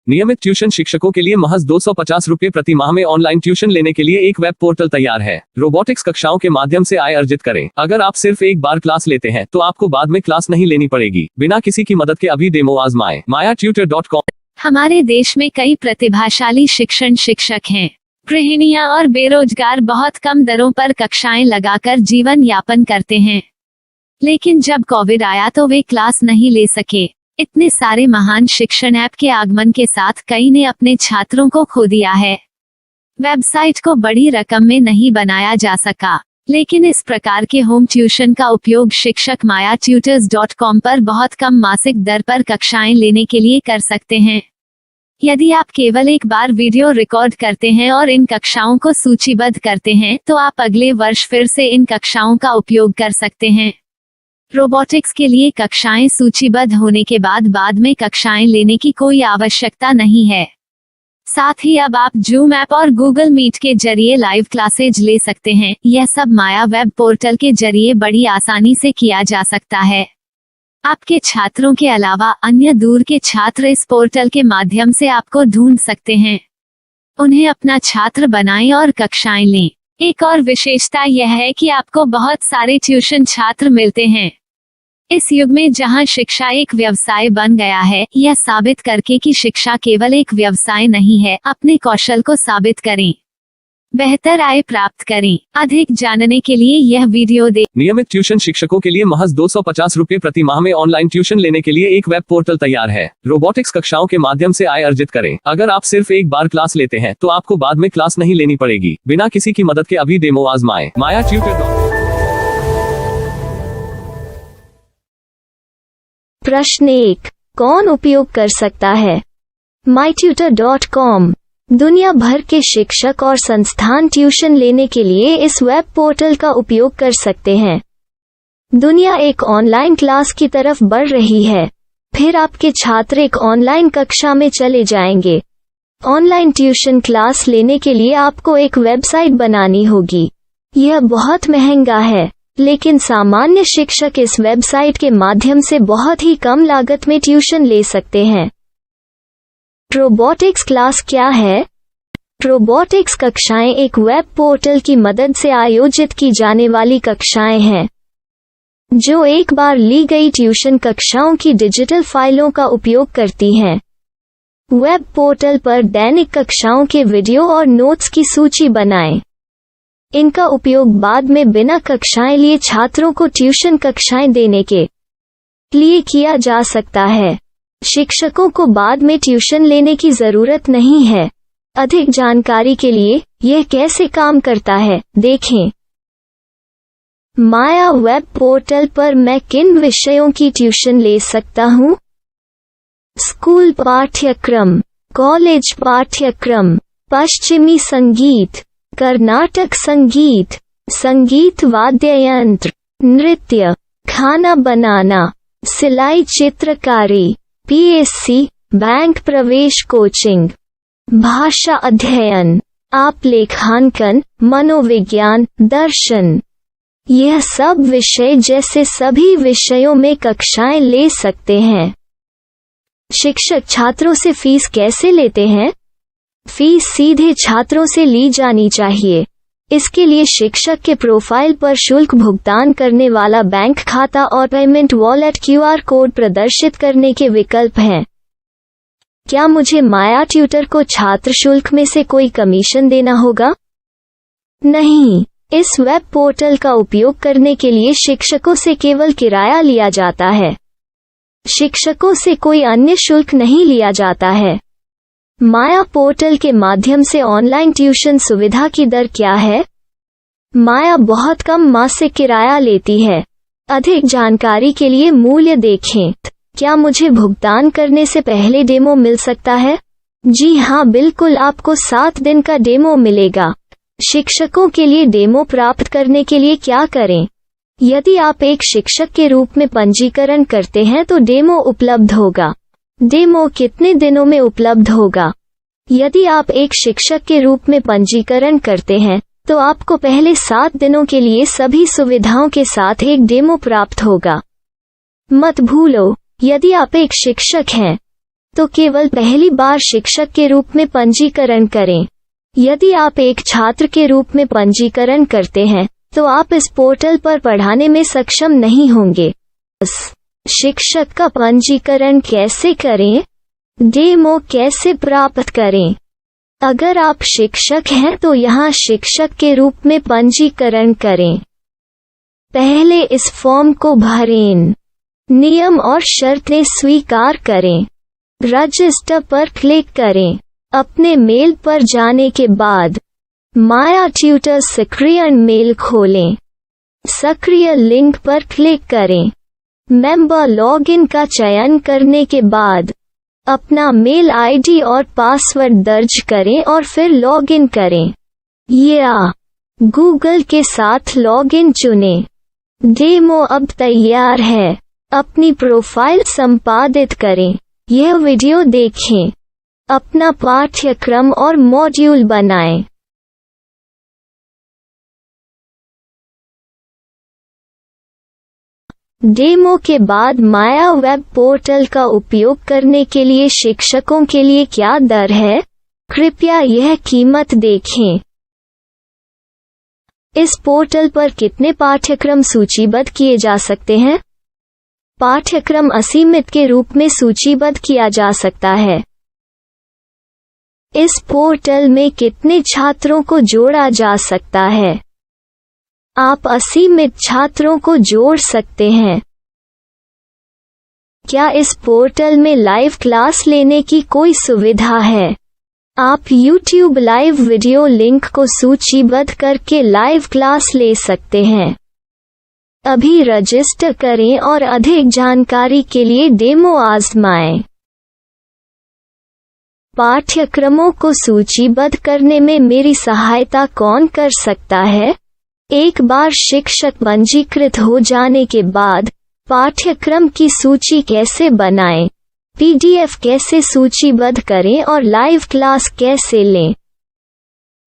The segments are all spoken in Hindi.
नियमित ट्यूशन शिक्षकों के लिए महज 250 रुपए प्रति माह में ऑनलाइन ट्यूशन लेने के लिए एक वेब पोर्टल तैयार है। रोबोटिक्स कक्षाओं के माध्यम से आय अर्जित करें। अगर आप सिर्फ एक बार क्लास लेते हैं तो आपको बाद में क्लास नहीं लेनी पड़ेगी। बिना किसी की मदद के अभी डेमो आजमाएं। mayatutor.com। हमारे देश में कई प्रतिभाशाली शिक्षक हैं। गृहिणियां और बेरोजगार बहुत कम दरों पर कक्षाएं लगाकर जीवन यापन करते हैं, लेकिन जब कोविड आया तो वे क्लास नहीं ले सके। इतने सारे महान शिक्षण ऐप के आगमन के साथ कई ने अपने छात्रों को खो दिया है। वेबसाइट को बड़ी रकम में नहीं बनाया जा सका, लेकिन इस प्रकार के होम ट्यूशन का उपयोग शिक्षक mayatutors.com पर बहुत कम मासिक दर पर कक्षाएं लेने के लिए कर सकते हैं। यदि आप केवल एक बार वीडियो रिकॉर्ड करते हैं और इन कक्षाओं को सूचीबद्ध करते हैं तो आप अगले वर्ष फिर से इन कक्षाओं का उपयोग कर सकते हैं। रोबोटिक्स के लिए कक्षाएं सूचीबद्ध होने के बाद में कक्षाएं लेने की कोई आवश्यकता नहीं है। साथ ही अब आप जूम ऐप और गूगल मीट के जरिए लाइव क्लासेज ले सकते हैं। यह सब माया वेब पोर्टल के जरिए बड़ी आसानी से किया जा सकता है। आपके छात्रों के अलावा अन्य दूर के छात्र इस पोर्टल के माध्यम से आपको ढूंढ सकते हैं। उन्हें अपना छात्र बनाएं और कक्षाएं लें। एक और विशेषता यह है कि आपको बहुत सारे ट्यूशन छात्र मिलते हैं। इस युग में जहां शिक्षा एक व्यवसाय बन गया है, यह साबित करके कि शिक्षा केवल एक व्यवसाय नहीं है, अपने कौशल को साबित करें, बेहतर आय प्राप्त करें। अधिक जानने के लिए यह वीडियो देखें। नियमित ट्यूशन शिक्षकों के लिए महज 250 रुपए प्रति माह में ऑनलाइन ट्यूशन लेने के लिए एक वेब पोर्टल तैयार है। रोबोटिक्स कक्षाओं के माध्यम से आय अर्जित करें। अगर आप सिर्फ एक बार क्लास लेते हैं तो आपको बाद में क्लास नहीं लेनी पड़ेगी। बिना किसी की मदद के अभी डेमो आजमाएं। mayatutor.com। प्रश्न 1, कौन उपयोग कर सकता है? mytutor.com दुनिया भर के शिक्षक और संस्थान ट्यूशन लेने के लिए इस वेब पोर्टल का उपयोग कर सकते हैं। दुनिया एक ऑनलाइन क्लास की तरफ बढ़ रही है, फिर आपके छात्र एक ऑनलाइन कक्षा में चले जाएंगे। ऑनलाइन ट्यूशन क्लास लेने के लिए आपको एक वेबसाइट बनानी होगी। यह बहुत महंगा है, लेकिन सामान्य शिक्षक इस वेबसाइट के माध्यम से बहुत ही कम लागत में ट्यूशन ले सकते हैं। रोबोटिक्स क्लास क्या है? रोबोटिक्स कक्षाएं एक वेब पोर्टल की मदद से आयोजित की जाने वाली कक्षाएं हैं, जो एक बार ली गई ट्यूशन कक्षाओं की डिजिटल फाइलों का उपयोग करती हैं। वेब पोर्टल पर दैनिक कक्षाओं के वीडियो और नोट्स की सूची बनाएं। इनका उपयोग बाद में बिना कक्षाएं लिए छात्रों को ट्यूशन कक्षाएं देने के लिए किया जा सकता है। शिक्षकों को बाद में ट्यूशन लेने की जरूरत नहीं है। अधिक जानकारी के लिए यह कैसे काम करता है देखें। माया वेब पोर्टल पर मैं किन विषयों की ट्यूशन ले सकता हूँ? स्कूल पाठ्यक्रम, कॉलेज पाठ्यक्रम, पश्चिमी संगीत, कर्नाटक संगीत, संगीत वाद्य यंत्र, नृत्य, खाना बनाना, सिलाई चित्रकारी, पीएससी, बैंक प्रवेश कोचिंग, भाषा अध्ययन, आप लेखांकन, मनोविज्ञान, दर्शन। यह सब विषय जैसे सभी विषयों में कक्षाएं ले सकते हैं। शिक्षक छात्रों से फीस कैसे लेते हैं? फीस सीधे छात्रों से ली जानी चाहिए। इसके लिए शिक्षक के प्रोफाइल पर शुल्क भुगतान करने वाला बैंक खाता और पेमेंट वॉलेट क्यूआर कोड प्रदर्शित करने के विकल्प हैं। क्या मुझे माया ट्यूटर को छात्र शुल्क में से कोई कमीशन देना होगा? नहीं, इस वेब पोर्टल का उपयोग करने के लिए शिक्षकों से केवल किराया लिया जाता है। शिक्षकों से कोई अन्य शुल्क नहीं लिया जाता है। माया पोर्टल के माध्यम से ऑनलाइन ट्यूशन सुविधा की दर क्या है? माया बहुत कम मासिक किराया लेती है। अधिक जानकारी के लिए मूल्य देखें। क्या मुझे भुगतान करने से पहले डेमो मिल सकता है? जी हाँ, बिल्कुल, आपको 7 दिन का डेमो मिलेगा। शिक्षकों के लिए डेमो प्राप्त करने के लिए क्या करें? यदि आप एक शिक्षक के रूप में पंजीकरण करते हैं तो डेमो उपलब्ध होगा। डेमो कितने दिनों में उपलब्ध होगा? यदि आप एक शिक्षक के रूप में पंजीकरण करते हैं तो आपको पहले 7 दिनों के लिए सभी सुविधाओं के साथ एक डेमो प्राप्त होगा। मत भूलो, यदि आप एक शिक्षक हैं तो केवल पहली बार शिक्षक के रूप में पंजीकरण करें। यदि आप एक छात्र के रूप में पंजीकरण करते हैं तो आप इस पोर्टल पर पढ़ाने में सक्षम नहीं होंगे। शिक्षक का पंजीकरण कैसे करें? डेमो कैसे प्राप्त करें? अगर आप शिक्षक हैं तो यहाँ शिक्षक के रूप में पंजीकरण करें। पहले इस फॉर्म को भरें। नियम और शर्तें स्वीकार करें। रजिस्टर पर क्लिक करें। अपने मेल पर जाने के बाद माया ट्यूटर सक्रिय मेल खोलें। सक्रिय लिंक पर क्लिक करें। मेंबर लॉगिन का चयन करने के बाद अपना मेल आईडी और पासवर्ड दर्ज करें और फिर लॉगिन करें या गूगल के साथ लॉगिन चुनें। डेमो अब तैयार है। अपनी प्रोफाइल संपादित करें। यह वीडियो देखें। अपना पाठ्यक्रम और मॉड्यूल बनाएं। डेमो के बाद माया वेब पोर्टल का उपयोग करने के लिए शिक्षकों के लिए क्या दर है? कृपया यह कीमत देखें। इस पोर्टल पर कितने पाठ्यक्रम सूचीबद्ध किए जा सकते हैं? पाठ्यक्रम असीमित के रूप में सूचीबद्ध किया जा सकता है। इस पोर्टल में कितने छात्रों को जोड़ा जा सकता है? आप असीमित छात्रों को जोड़ सकते हैं। क्या इस पोर्टल में लाइव क्लास लेने की कोई सुविधा है? आप YouTube लाइव वीडियो लिंक को सूचीबद्ध करके लाइव क्लास ले सकते हैं। अभी रजिस्टर करें और अधिक जानकारी के लिए डेमो आजमाएं। पाठ्यक्रमों को सूचीबद्ध करने में मेरी सहायता कौन कर सकता है? एक बार शिक्षक पंजीकृत हो जाने के बाद पाठ्यक्रम की सूची कैसे बनाएं, PDF कैसे सूचीबद्ध करें और लाइव क्लास कैसे लें,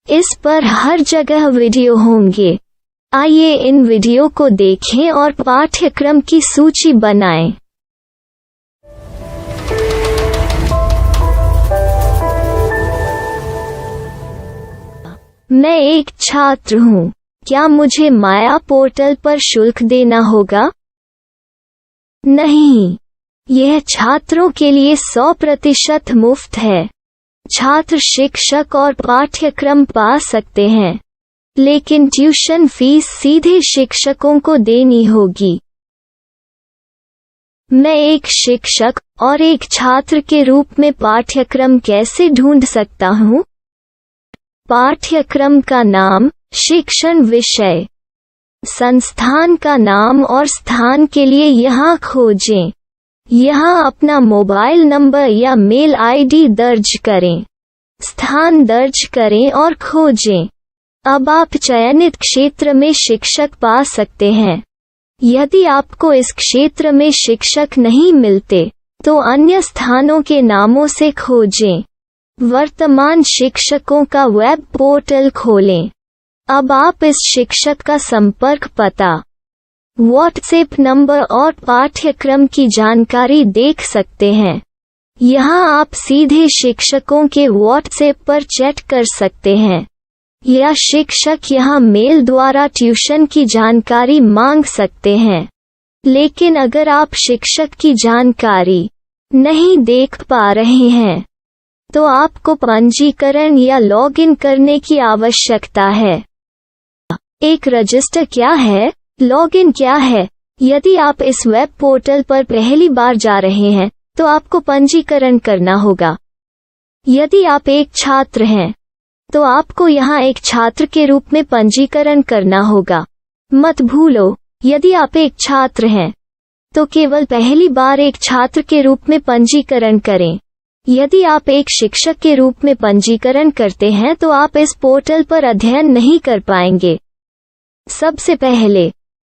इस पर हर जगह वीडियो होंगे। आइए इन वीडियो को देखें और पाठ्यक्रम की सूची बनाएं। मैं एक छात्र हूँ। क्या मुझे माया पोर्टल पर शुल्क देना होगा? नहीं, यह छात्रों के लिए 100% मुफ्त है। छात्र शिक्षक और पाठ्यक्रम पा सकते हैं, लेकिन ट्यूशन फीस सीधे शिक्षकों को देनी होगी। मैं एक शिक्षक और एक छात्र के रूप में पाठ्यक्रम कैसे ढूंढ सकता हूँ? पाठ्यक्रम का नाम, शिक्षण विषय, संस्थान का नाम और स्थान के लिए यहाँ खोजें। यहाँ अपना मोबाइल नंबर या मेल आईडी दर्ज करें। स्थान दर्ज करें और खोजें। अब आप चयनित क्षेत्र में शिक्षक पा सकते हैं। यदि आपको इस क्षेत्र में शिक्षक नहीं मिलते, तो अन्य स्थानों के नामों से खोजें। वर्तमान शिक्षकों का वेब पोर्टल खोलें। अब आप इस शिक्षक का संपर्क पता, व्हाट्सएप नंबर और पाठ्यक्रम की जानकारी देख सकते हैं। यहाँ आप सीधे शिक्षकों के व्हाट्सएप पर चैट कर सकते हैं या शिक्षक यहाँ मेल द्वारा ट्यूशन की जानकारी मांग सकते हैं। लेकिन अगर आप शिक्षक की जानकारी नहीं देख पा रहे हैं, तो आपको पंजीकरण या लॉगिन करने की आवश्यकता है। एक रजिस्टर क्या है? लॉगिन क्या है? यदि आप इस वेब पोर्टल पर पहली बार जा रहे हैं, तो आपको पंजीकरण करना होगा। यदि आप एक छात्र हैं, तो आपको यहाँ एक छात्र के रूप में पंजीकरण करना होगा। मत भूलो, यदि आप एक छात्र हैं, तो केवल पहली बार एक छात्र के रूप में पंजीकरण करें। यदि आप एक शिक्षक के रूप में पंजीकरण करते हैं तो आप इस पोर्टल पर अध्ययन नहीं कर पाएंगे। सबसे पहले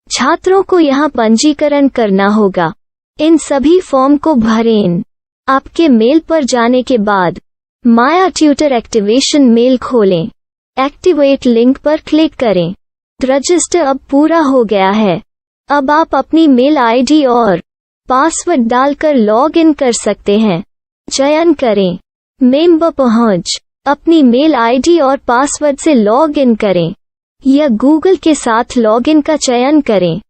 छात्रों को यहाँ पंजीकरण करना होगा। इन सभी फॉर्म को भरें। आपके मेल पर जाने के बाद माया ट्यूटर एक्टिवेशन मेल खोलें। एक्टिवेट लिंक पर क्लिक करें। रजिस्टर अब पूरा हो गया है। अब आप अपनी मेल आईडी और पासवर्ड डालकर लॉग इन कर सकते हैं। चयन करें। मेंबर पहुंच। अपनी मेल आईडी और पासवर्ड से लॉग इन करें या गूगल के साथ लॉगिन का चयन करें।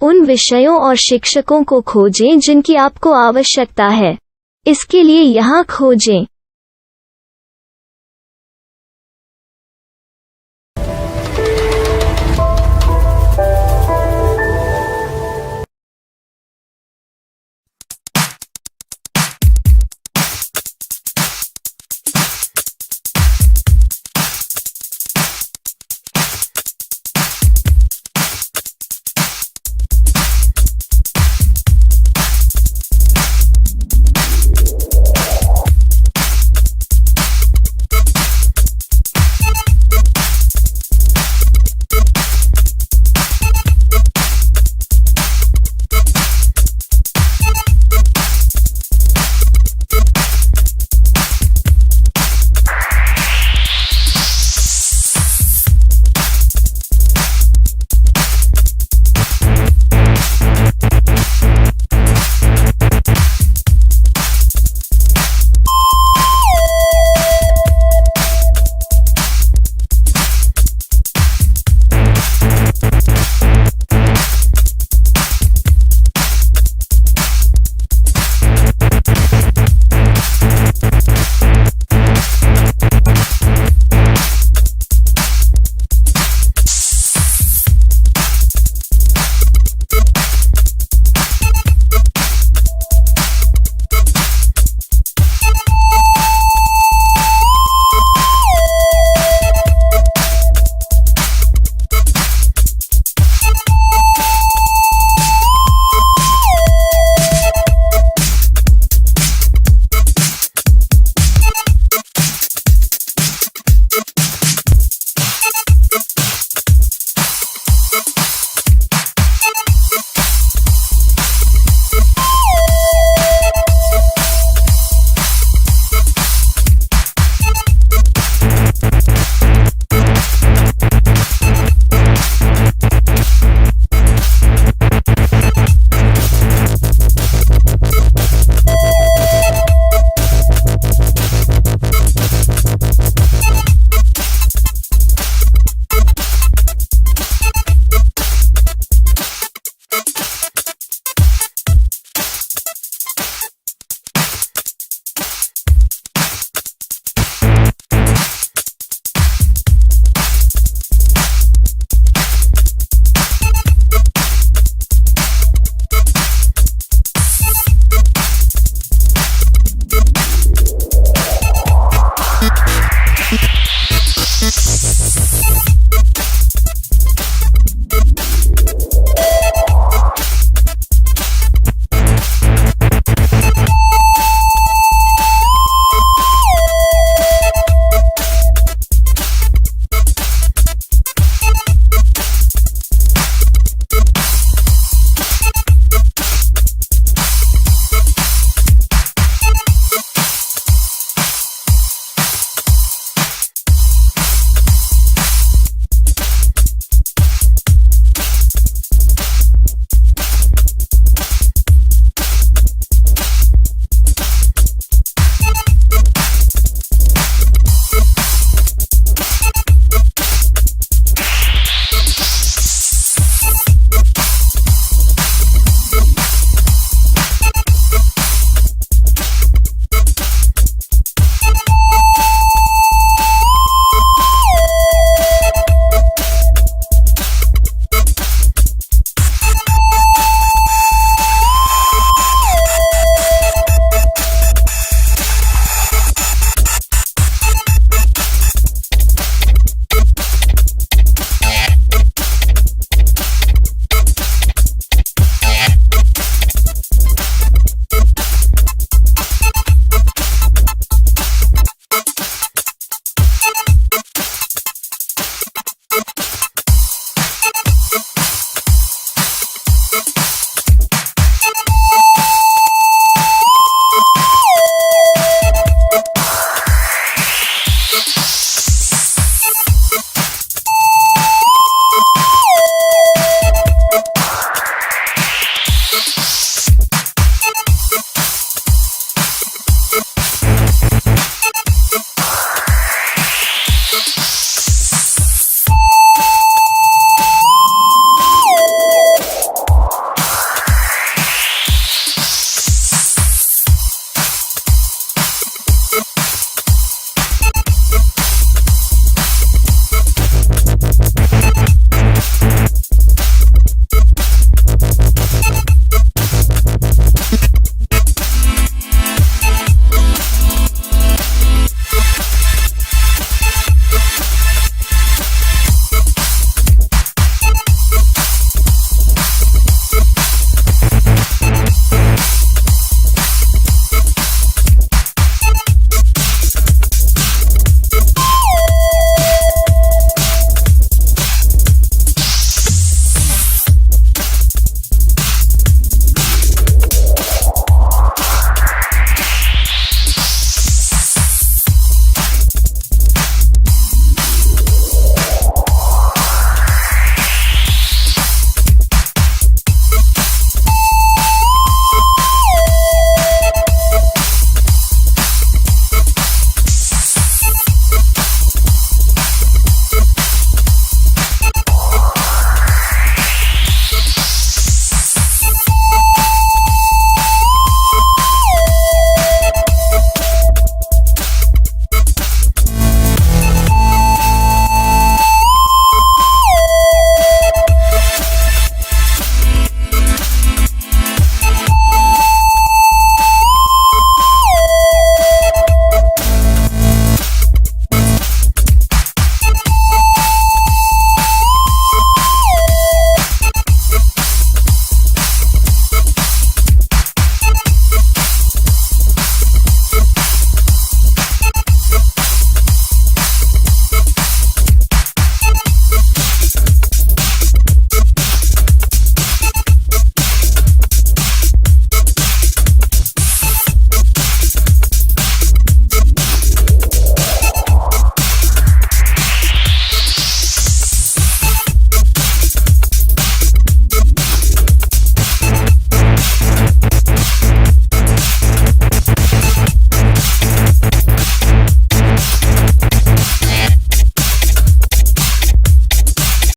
उन विषयों और शिक्षकों को खोजें जिनकी आपको आवश्यकता है। इसके लिए यहाँ खोजें।